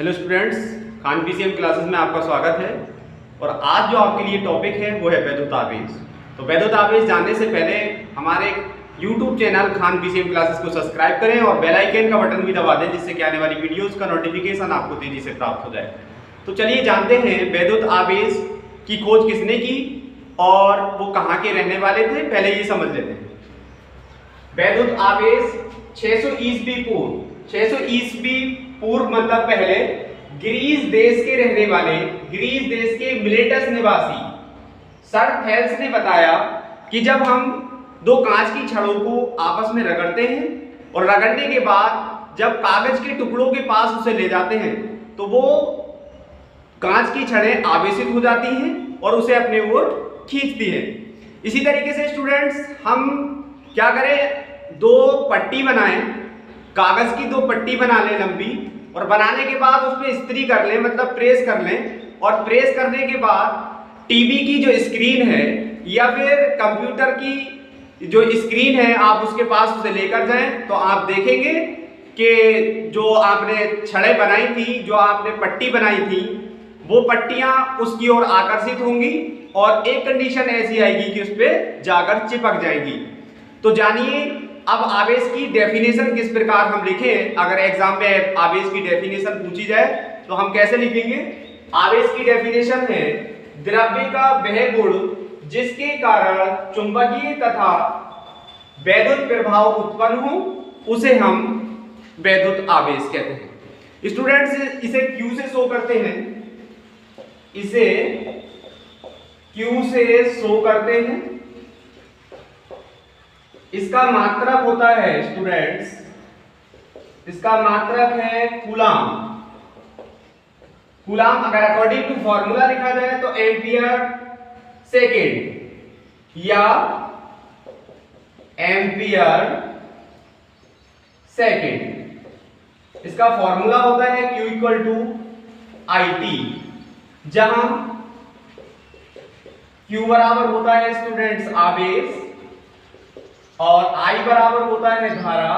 Hello students, Khan PCM classes में आपका स्वागत है। और आज जो आपके लिए टॉपिक है वो है वैद्युत आवेश। तो वैद्युत आवेश जानने से पहले हमारे YouTube channel Khan PCM classes को सब्सक्राइब करें और बेल आइकन का बटन भी दबा दें, जिससे कि आने वाली वीडियोस का नोटिफिकेशन आपको तेजी से प्राप्त हो जाए। तो चलिए जानते हैं वैद्युत आवेश की खोज किसने की और वो कहाँ के रहने वाले थे। पहले ये समझ लेते हैं। वैद्युत आवेश 600 ईस्वी पूर्व, 600 ईस्वी पूर्व मतलब पहले ग्रीस देश के रहने वाले, ग्रीस देश के मिलेटस निवासी सर थेल्स ने बताया कि जब हम दो कांच की छड़ों को आपस में रगड़ते हैं और रगड़ने के बाद जब कागज के टुकड़ों के पास उसे ले जाते हैं तो वो कांच की छड़ें आवेशित हो जाती हैं और उसे अपने ओर खींचती हैं। इसी तरीके से स्टूडेंट्स हम क्या करें, दो पट्टी बनाएं, कागज की दो पट्टी बना लें लंबी, और बनाने के बाद उसमें इस्त्री कर लें, मतलब प्रेस कर लें। और प्रेस करने के बाद टीवी की जो स्क्रीन है या फिर कंप्यूटर की जो स्क्रीन है, आप उसके पास उसे लेकर जाएं तो आप देखेंगे कि जो आपने छड़ें बनाई थी, जो आपने पट्टी बनाई थी, वो पट्टियां उसकी ओर आकर्षित होंगी और एक कंडीशन ऐसी आएगी कि उस पर जाकर चिपक जाएगी। तो जानिए अब आवेश की डेफिनेशन किस प्रकार हम लिखें। अगर एग्जाम में आवेश की डेफिनेशन पूछी जाए तो हम कैसे लिखेंगे। आवेश की डेफिनेशन है द्रव्य का वह गुण जिसके कारण चुंबकीय तथा वैद्युत प्रभाव उत्पन्न हो, उसे हम वैद्युत आवेश कहते हैं। स्टूडेंट्स इसे Q से शो करते हैं, इसे Q से शो करते हैं। इसका मात्रक होता है स्टूडेंट्स, इसका मात्रक है कूलाम। कूलाम अगर अकॉर्डिंग टू फॉर्मूला लिखा जाए तो एम्पियर सेकेंड या एम्पियर सेकेंड। इसका फॉर्मूला होता है Q इक्वल टू IT, जहां Q बराबर होता है स्टूडेंट्स आवेश और I बराबर होता है धारा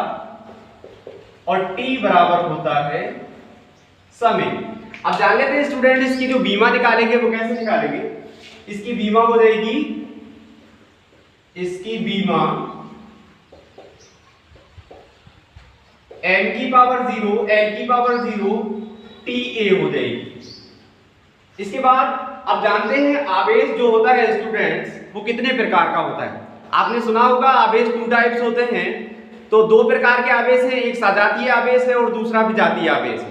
और T बराबर होता है समय। अब जान लेते हैं स्टूडेंट, इसकी जो बीमा निकालेंगे वो कैसे निकालेंगे। इसकी बीमा हो जाएगी, इसकी बीमा m की पावर 0 n की पावर 0 TA हो जाएगी। इसके बाद अब जानते हैं आवेश जो होता है स्टूडेंट्स वो कितने प्रकार का होता है। आपने सुना होगा आवेश टू टाइप्स होते हैं। तो दो प्रकार के आवेश हैं, एक सजातीय आवेश है और दूसरा विजातीय आवेश है।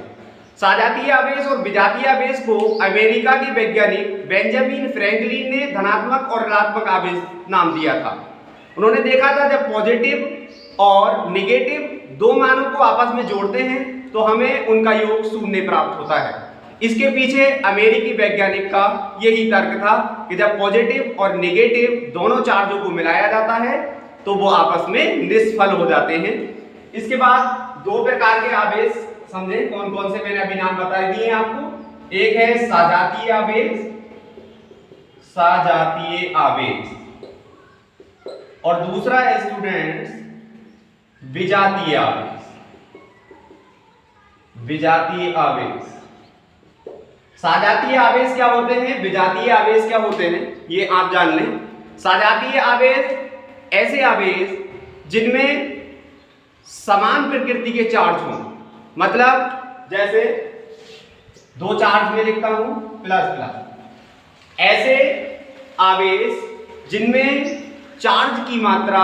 सजातीय आवेश और विजातीय आवेश को अमेरिका के वैज्ञानिक बेंजामिन फ्रैंकलिन ने धनात्मक और ऋणात्मक आवेश नाम दिया था। उन्होंने देखा था जब पॉजिटिव और नेगेटिव दो मानों को आपस में जोड़ते हैं तो हमें उनका योग शून्य प्राप्त होता है। इसके पीछे अमेरिकी वैज्ञानिक का यही तर्क था कि जब पॉजिटिव और नेगेटिव दोनों चार्जों को मिलाया जाता है तो वो आपस में निष्फल हो जाते हैं। इसके बाद दो प्रकार के आवेश समझे, कौन कौन से मैंने अभी नाम बता दिए हैं आपको। एक है सजातीय आवेश, सजातीय आवेश, और दूसरा है स्टूडेंट्स विजातीय आवेश, विजातीय आवेश। सजातीय आवेश क्या होते हैं, विजातीय आवेश क्या होते हैं, ये आप जान लें। सजातीय आवेश ऐसे आवेश जिनमें समान प्रकृति के चार्ज हों, मतलब जैसे दो चार्ज में लिखता हूं प्लस प्लस, ऐसे आवेश जिनमें चार्ज की मात्रा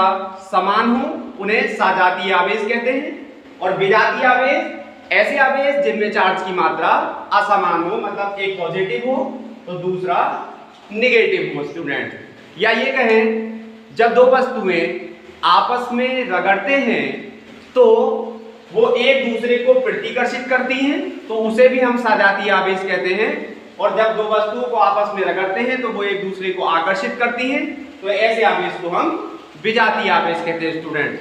समान हो उन्हें सजातीय आवेश कहते हैं। और विजातीय आवेश ऐसे आवेश जिनमें चार्ज की मात्रा असमान हो, मतलब एक पॉजिटिव हो तो दूसरा नेगेटिव हो स्टूडेंट। या ये कहें जब दो वस्तुएं आपस में रगड़ते हैं तो वो एक दूसरे को प्रतिकर्षित करती हैं तो उसे भी हम सजातीय आवेश कहते हैं। और जब दो वस्तुओं को आपस में रगड़ते हैं तो वो एक दूसरे को आकर्षित करती हैं तो ऐसे आवेश को हम विजातीय आवेश कहते हैं स्टूडेंट।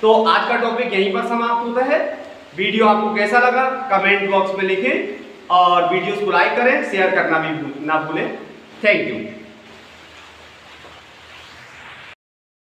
तो आज का टॉपिक यहीं पर समाप्त होता है। वीडियो आपको कैसा लगा कमेंट बॉक्स में लिखें और वीडियोस को लाइक करें, शेयर करना भी ना भूलें। Thank you.